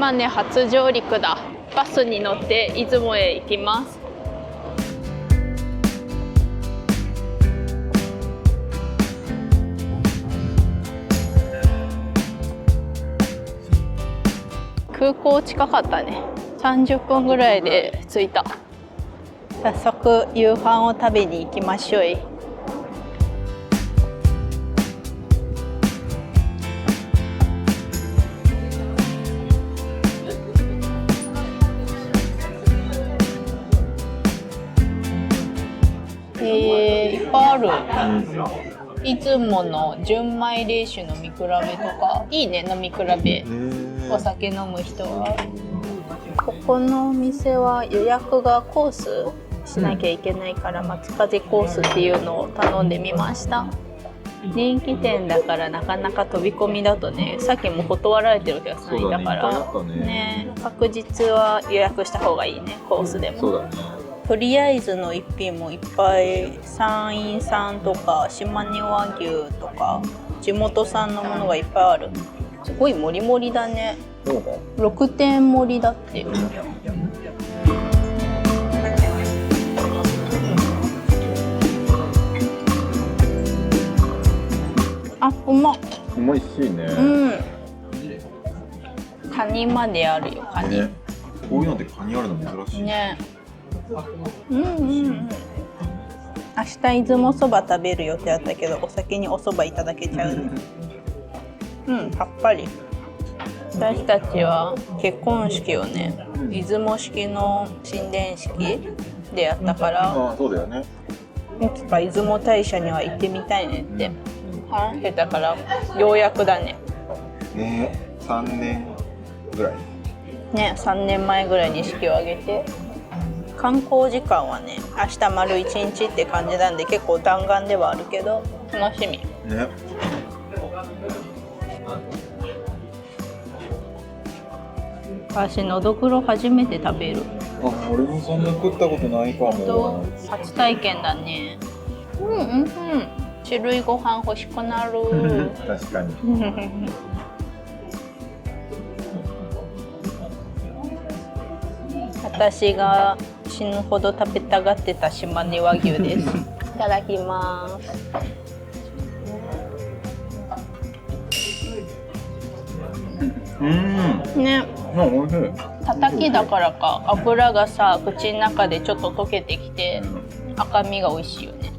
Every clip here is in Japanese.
島根初上陸だ。バスに乗って出雲へ行きます。空港近かったね。30分ぐらいで着いた。早速夕飯を食べに行きましょう。いっぱいある。いつもの純米冷酒飲み比べとかいいね。飲み比べ、お酒飲む人は。ここのお店は予約がコースしなきゃいけないから、松風コースっていうのを頼んでみました。人気店だからなかなか飛び込みだとね、さっきも断られてるお客さんいたから、ね、確実は予約した方がいいね、コースでも。そうだね。とりあえずの一品もいっぱい、山陰産とか島根和牛とか地元産のものがいっぱいある。すごいもりもりだね。6点盛りだって。あ、うまっ。美味しいね。カニまであるよ、カニ。ね、こういうのでカニあるの珍しいね。明日出雲そば食べる予定あったけど、お酒におそばいただけちゃう。さっぱり。私たちは結婚式をね、出雲式の神殿式でやったから、そうだよね。いつか出雲大社には行ってみたいねって話してたから、ようやくだね。3年ぐらいね、3年前ぐらいに式を挙げて。観光時間はね、明日丸1日って感じなんで、結構弾丸ではあるけど楽しみね。私のどぐろ初めて食べる。俺もそんな食ったことないかも。初体験だね。種類ご飯欲しくなる。確かに。私が死ぬほど食べたがってた島根和牛です。いただきます。ね、おいしい。叩きだからか、油がさ、口の中でちょっと溶けてきて、赤身が美味しいよね。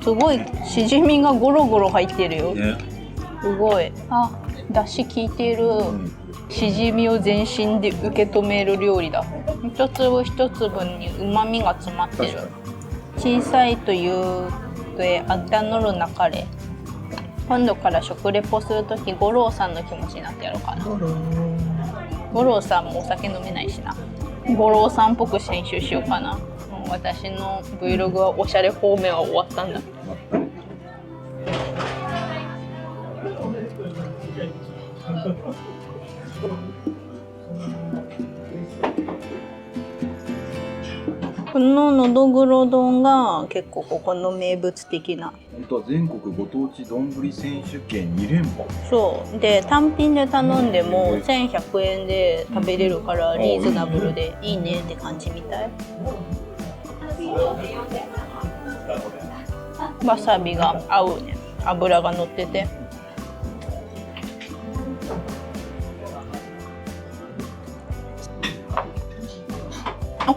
すごいしじみがゴロゴロ入ってるよ。すごい。だし効いてる。しじみを全身で受け止める料理だ。一粒一粒に旨味が詰まってる。小さいというであんたのるなかれ。今度から食レポするとき、五郎さんの気持ちになってやろうかな。五郎さんもお酒飲めないしな。五郎さんっぽく編集しようかな。私の Vlog はおしゃれ方面は終わったんだ。こののどぐろ丼が結構ここの名物的な。全国ご当地丼選手権2連覇。そうで、単品で頼んでも1100円で食べれるからリーズナブルでいいねって感じみたい。わさびが合うね。油が乗ってて。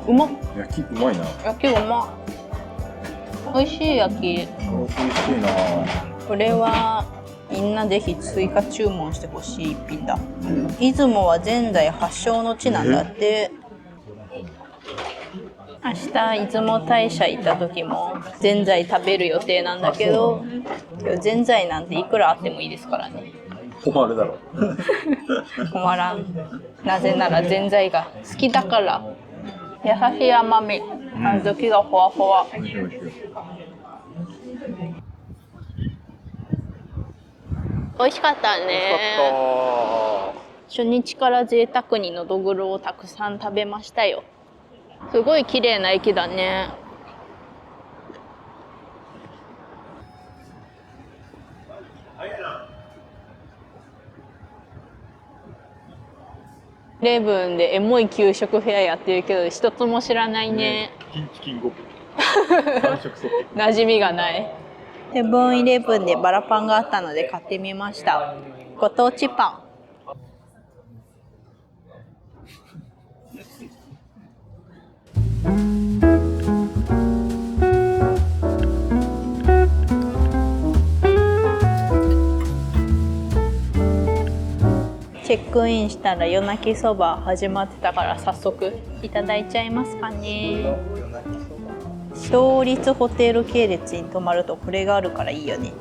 うまっ。焼きうまいな。焼きうま。美味しい焼き。美味しいな。これはみんなぜひ追加注文してほしい一品だ。出雲はぜんざい発祥の地なんだって。明日出雲大社行った時もぜんざい食べる予定なんだけど、ぜんざいなんていくらあってもいいですからね。困るだろ。困らん。なぜならぜんざいが好きだから。優しい甘み、小豆がほわほわ。美味しかったね。初日から贅沢にのどぐろをたくさん食べましたよ。すごい綺麗な駅だね。イレブンでエモい給食フェアやってるけど一つも知らないね。キンチキンゴ3色そ馴染みがない。セブンイレブンでバラパンがあったので買ってみました。ご当地パン。チェックインしたら夜泣きそば始まってたから早速いただいちゃいますかね。勝立ホテル系列に泊まるとこれがあるからいいよね。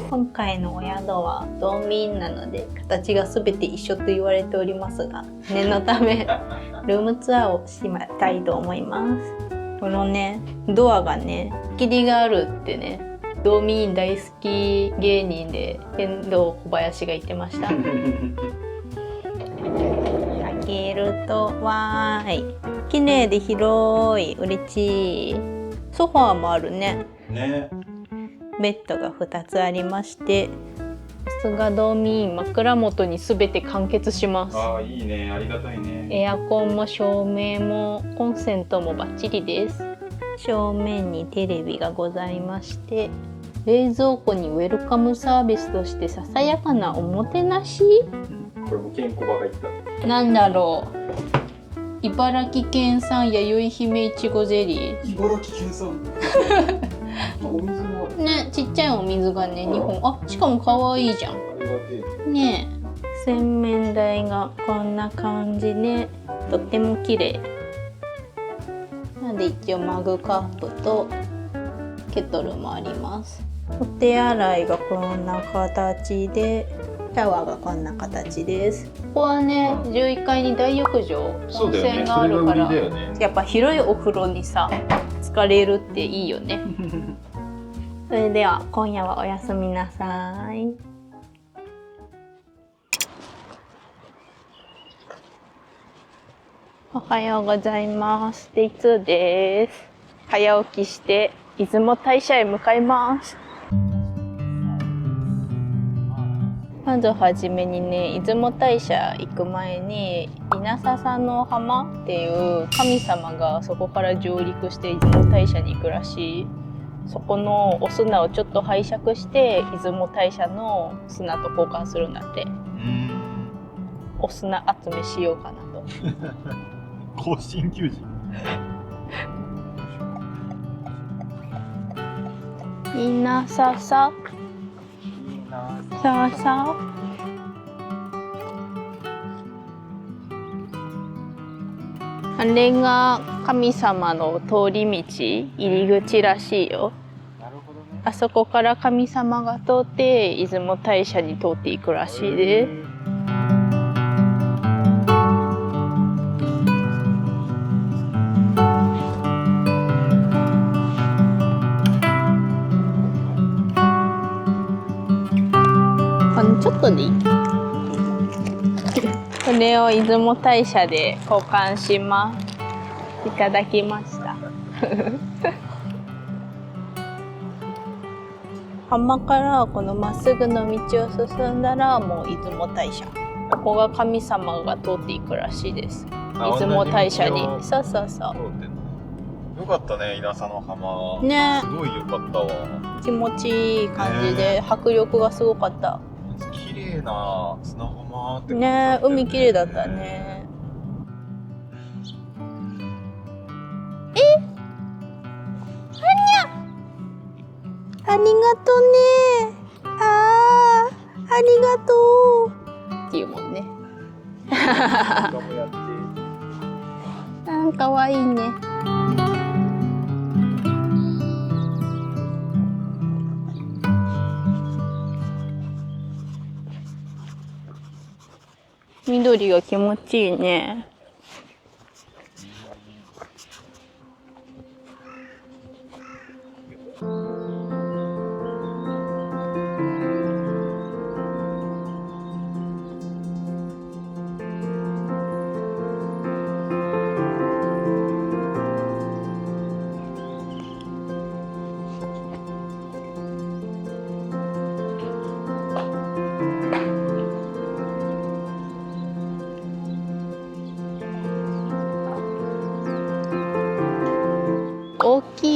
今回のお宿は道民なので形が全て一緒と言われておりますが、念のためルームツアーをしたいと思います。このねドアがね仕切りがあるってね、道民大好き芸人で天童小林が言ってました。開けるとわーい、綺麗で広い、嬉しい。ソファーもあるね。ベッドが2つありまして、さすが道民枕元に全て完結します。あ、いいね、ありがたいね。エアコンも照明もコンセントもバッチリです。正面にテレビがございまして、冷蔵庫にウェルカムサービスとしてささやかなおもてなし。これもケンコバが言った。なんだろう。茨城県産弥生姫いちごゼリー。茨城県産。お水もね、ちっちゃいお水がね、2本。あ、しかも可愛いじゃん。ねえ、洗面台がこんな感じでとっても綺麗。なんで一応マグカップとケトルもあります。お手洗いがこんな形で、シャワーがこんな形です。ここはね、11階に大浴場、温泉があるから、やっぱ広いお風呂にさ、疲れるっていいよね。それでは今夜はおやすみなさい。おはようございます。デイ2です。早起きして出雲大社へ向かいます。まずはじめにね、出雲大社行く前に稲笹の浜っていう神様がそこから上陸して出雲大社に行くらしい。そこのお砂をちょっと拝借して出雲大社の砂と交換するんだって。お砂集めしようかなと。甲子園球児。稲笹笹あれが神様の通り道、入り口らしいよ。あそこから神様が通って出雲大社に通っていくらしいです。ちょっとでいい。これを出雲大社で交換します。いただきました。浜からこのまっすぐの道を進んだらもう出雲大社。ここが神様が通っていくらしいです。出雲大社に。そうそうそう。よかったね、稲佐の浜。ね。すごいよかったわ。気持ちいい感じで、迫力がすごかった。綺麗な砂浜って感じだったよね。海綺麗だったね。ありがとね。ありがとう。っていうもんね。かわいいね。緑が気持ちいいね。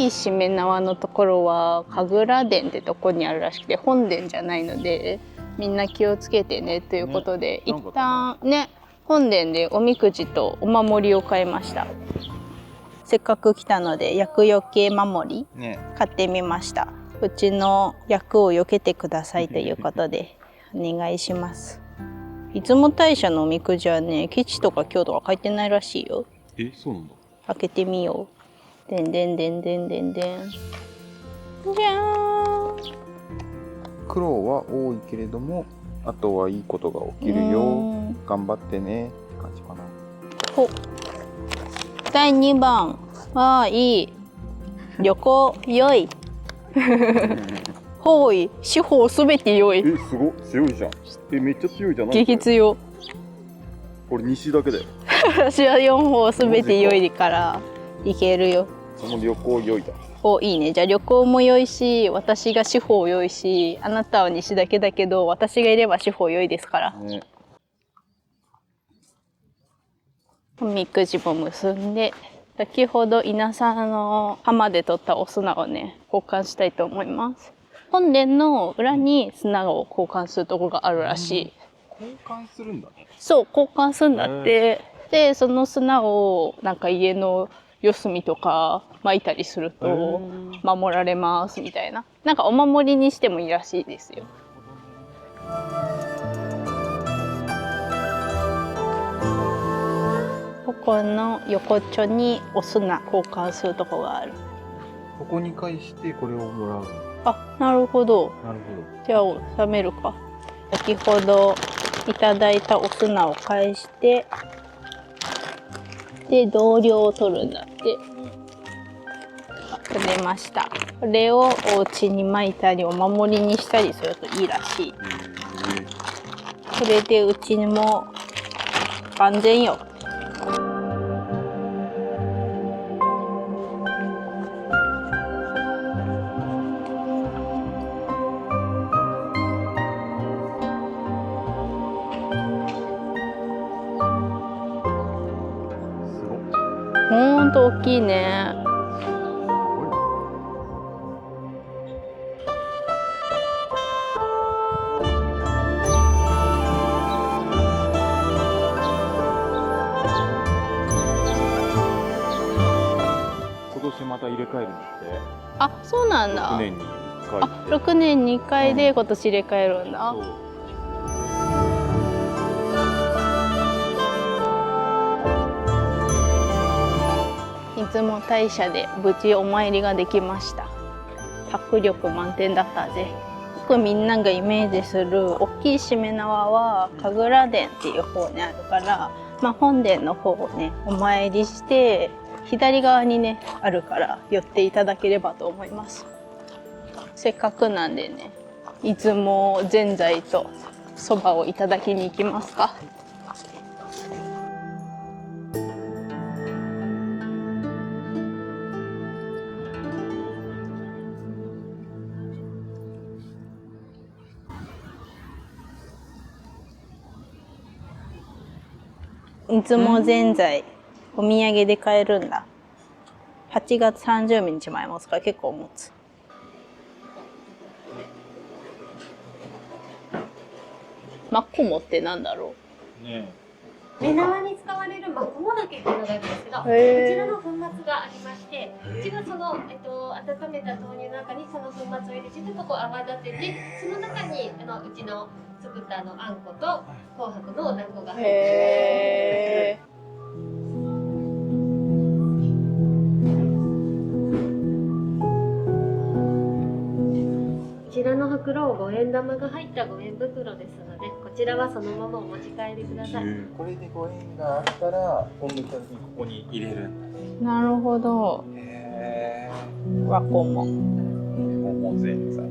きいしめ縄のところは神楽殿ってとこにあるらしくて、本殿じゃないのでみんな気をつけてねということで、一旦ね本殿でおみくじとお守りを買いました。せっかく来たので厄除け守り買ってみました。うちの厄を避けてくださいということでお願いします。出雲大社のおみくじはね、吉とか凶とか書いてないらしいよ。そうなんだ。開けてみよう。でんでんでんでんでんでん。じゃーん。苦労は多いけれども、あとはいいことが起きるよ。頑張ってねって感じかな。ほ。第2番はいい。旅行良い。ほい。司法すべて良い。すごい強いじゃん。めっちゃ強いじゃない。激強。これ西だけだよ。私は4法すべて良いからいけるよ。その旅行良いだ。お、いいね。じゃあ旅行も良いし、私が司法良いし、あなたは西だけだけど、私がいれば司法良いですから。ね、おみくじも結んで、先ほど稲佐の浜で取ったお砂をね、交換したいと思います。本殿の裏に砂を交換するところがあるらしい。交換するんだね。そう、交換するんだって。で、その砂をなんか家の四隅とか撒いたりすると守られますみたいな。なんかお守りにしてもいいらしいですよ。ここの横っちょにお砂交換するとこがある。ここに返してこれをもらう。あ、なるほど。なるほど。じゃあ収めるか。先ほどいただいたお砂を返して、で同量を取るんだって。取れました。これをお家に撒いたりお守りにしたりするといいらしい。これでうちにも万全よ。ほんと大きいね。今年また入れ替えるんだって。あ、そうなんだ。6年に1回。あ、6年に1回で今年入れ替えるんだ。出雲大社で無事お参りができました。迫力満点だったぜ。よくみんながイメージする大きいしめ縄は神楽殿っていう方にあるから、本殿の方をねお参りして左側にねあるから寄っていただければと思います。せっかくなんでね、出雲ぜんざいとそばをいただきに行きますか。出雲ぜんざいお土産で買えるんだ。8月30日前持つから結構持つ。マッコモってなんだろうね。目縄に使われるマコモダケっていうのがあるんですけど、こちらの粉末がありまして、うちがその、温めた豆乳の中にその粉末を入れてちょっとこう泡立てて、その中にうちの作ったあんこと紅白のお団子が入ってます。こちらの袋を5円玉が入った5円袋ですので、こちらはそのままお持ち帰りください。これで5円があったら今度来た時にここに入れるんだ。なるほど。へー。わこも。桃ぜんざい。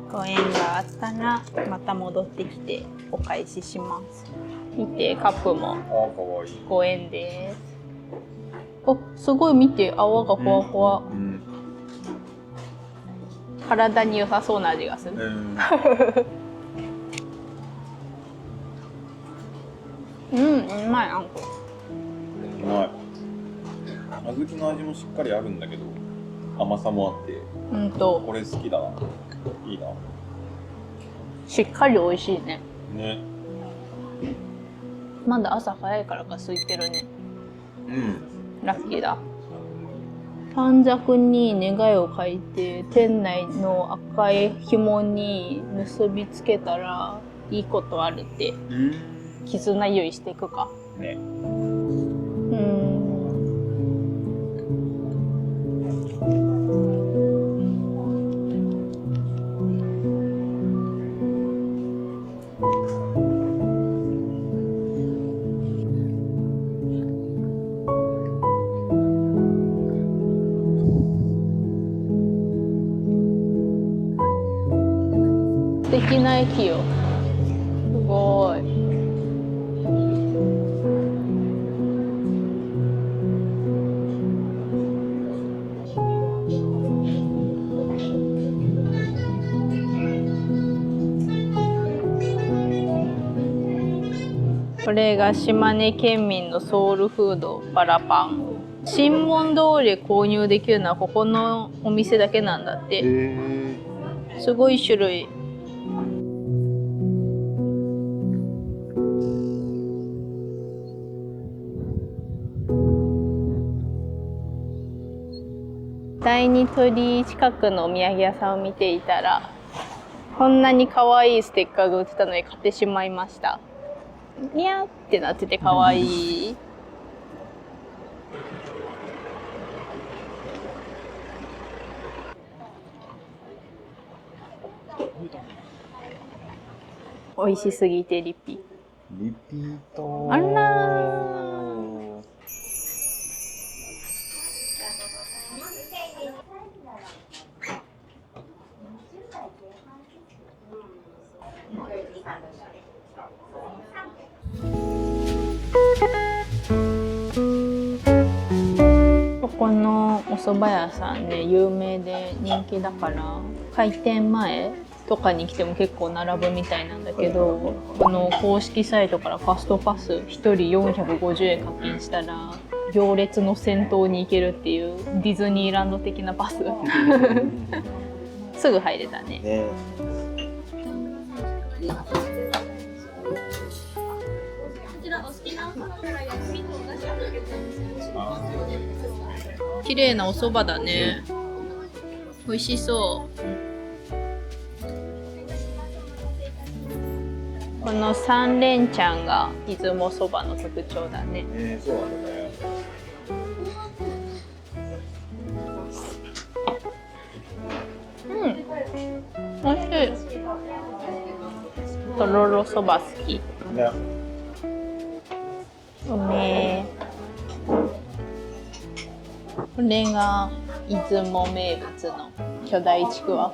5円があったらまた戻ってきてお返しします。見て、カップも5円です。お、すごい見て、泡がふわふわ。体に良さそうな味がする。うん、うまい、あんこ。うまい。小豆の味もしっかりあるんだけど、甘さもあって、これ好きだな。いいな。しっかり美味しいね。ね。まだ朝早いからか空いてるね。うん。ラッキーだ。短冊に願いを書いて店内の赤い紐に結びつけたらいいことあるって絆優位していくかね。素敵な駅よ。すごい。これが島根県民のソウルフードバラパン。神門通りで購入できるのはここのお店だけなんだって。すごい種類。第二鳥居近くのお土産屋さんを見ていたらこんなに可愛いステッカーが売ってたので買ってしまいました。にゃーってなってて可愛い。美味しすぎてリピート。あらー。ここのお蕎麦屋さんね、有名で人気だから開店前とかに来ても結構並ぶみたいなんだけど、この公式サイトからファストパス1人450円課金したら行列の先頭に行けるっていうディズニーランド的なパスすぐ入れたね。綺麗なお蕎麦だね。美味しそう。この三連ちゃんが出雲そばの特徴だね。そうなんだね。美味しい。とろろそば好き。うめえ。これが出雲名物の巨大ちくわ。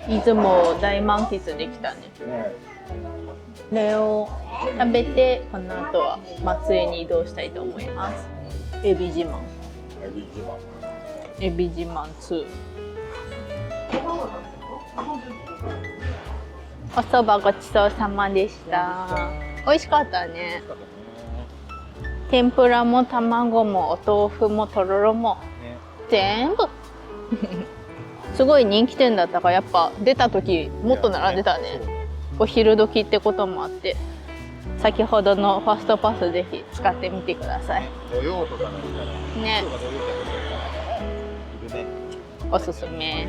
出雲を大満喫できたね。これを食べてこの後は松江に移動したいと思います。エビ自慢。エビ自慢2。お蕎麦ごちそうさまでした。美味しかったね。天ぷらも卵もお豆腐もとろろも、全部すごい人気店だったからやっぱ出た時もっと並んでたね。お昼時ってこともあって先ほどのファストパスぜひ使ってみてください。土曜とかね。おすすめ。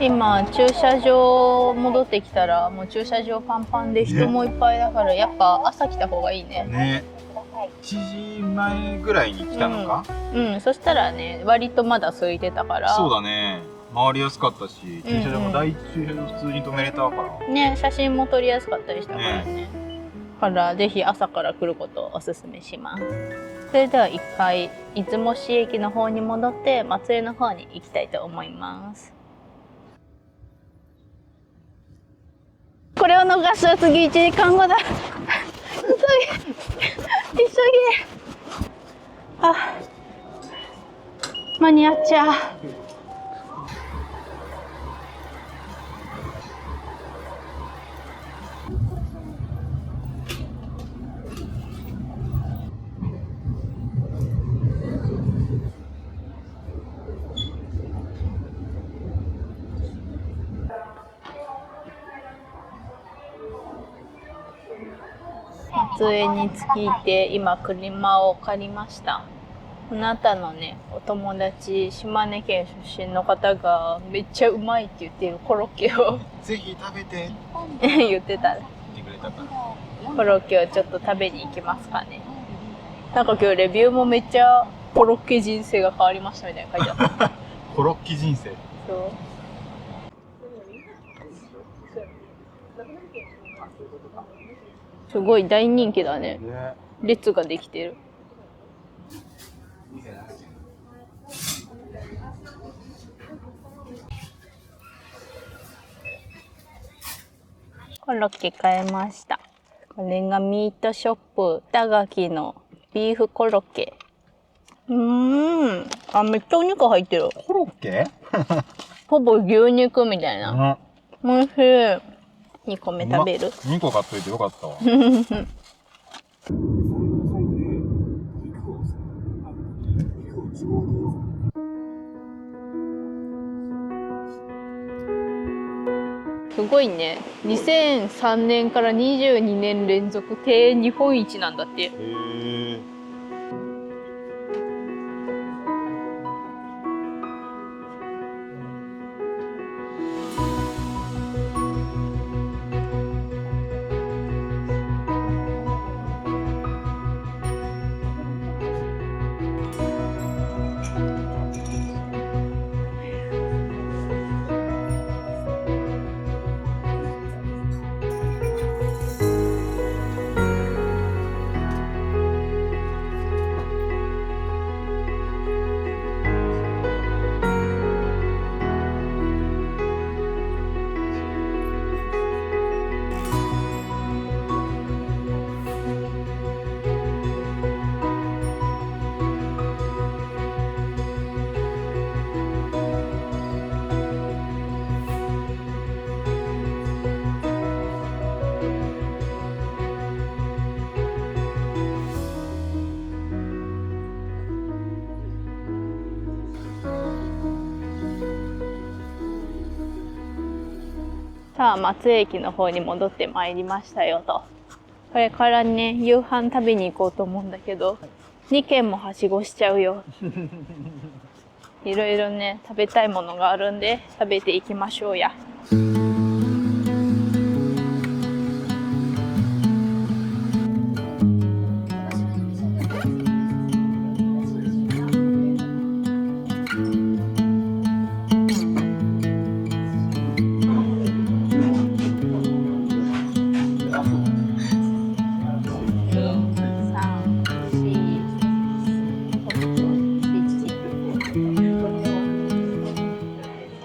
今駐車場戻ってきたらもう駐車場パンパンで人もいっぱいだからやっぱ朝来た方がいいね。ね。7時前ぐらいに来たのか。そしたらね割とまだ空いてたから。そうだね。回りやすかったし、駐車場も第一駐車場普通に止めれたからね、写真も撮りやすかったりしたからね。だからぜひ朝から来ることをおすすめします。それでは一回出雲市駅の方に戻って松江の方に行きたいと思います。これを逃したら次1時間後だ。急げあ、間に合っちゃう。松江に着いて今車を借りました。あなたのね、お友達、島根県出身の方がめっちゃうまいって言ってるコロッケをぜひ食べて言ってた。言ってくれたから。コロッケをちょっと食べに行きますかね。なんか今日レビューもめっちゃコロッケ人生が変わりましたみたいな書いてあった。コロッケ人生。そう。すごい大人気だね。列ができてる。コロッケ買いました。これがミートショップ板垣のビーフコロッケ。あ、めっちゃお肉入ってる。コロッケほぼ牛肉みたいな。おいしい。2個目食べる？ 2 個買っといてよかったわ。すごいね。2003年から22年連続庭園日本一なんだって。さあ松江駅の方に戻ってまいりましたよと。これからね夕飯食べに行こうと思うんだけど、2軒もはしごしちゃうよ。いろいろね食べたいものがあるんで食べていきましょうや。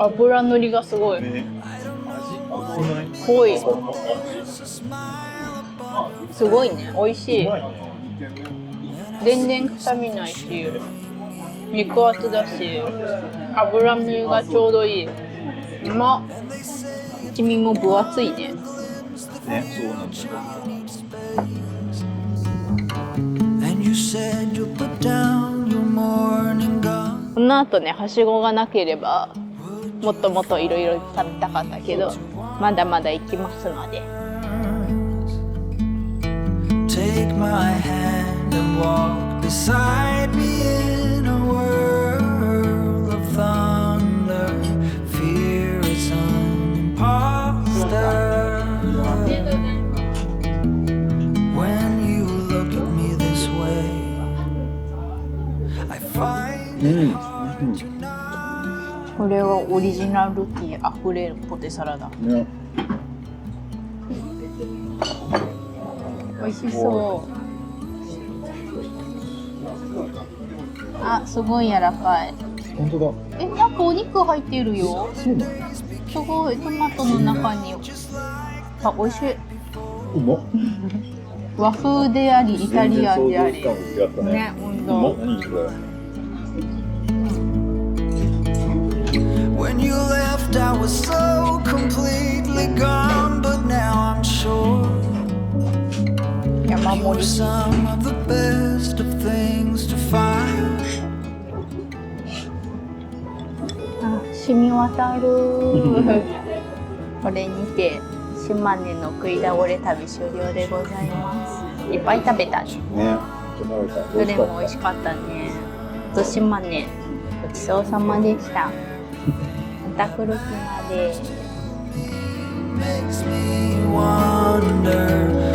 油塗りがすごい、濃い。すごいね、美味しい。全然臭みないし、肉厚だし、脂身がちょうどいい。うまっ。黄身も分厚いね。ね、そうなんだ。この後ね、はしごがなければもっともっといろいろ食べたかったけど、まだまだ行きますので。Take my hand and walk beside me in a world of thunder. Fear is an imposter. When you look at me this way, I find it hard to know.これはオリジナルティーあふれるポテサラだ、ね、美味しそう。あ、すごい柔らかい。本当だ。なんかお肉入ってるよ。そうなの？すごい、トマトの中に。あ、美味しい。うまっ。和風でありイタリアンであり。ね、本当。何それ。When you left, I was so completely gone, but now I'm sure you were some of the best of things to find. あ、染み渡る。これにて島根の食い倒れ旅終了でございます。いっぱい食べたね。ね。どれも美味しかったね。糸島ね、ごちそうさまでした。また来る日まで。makes me wonder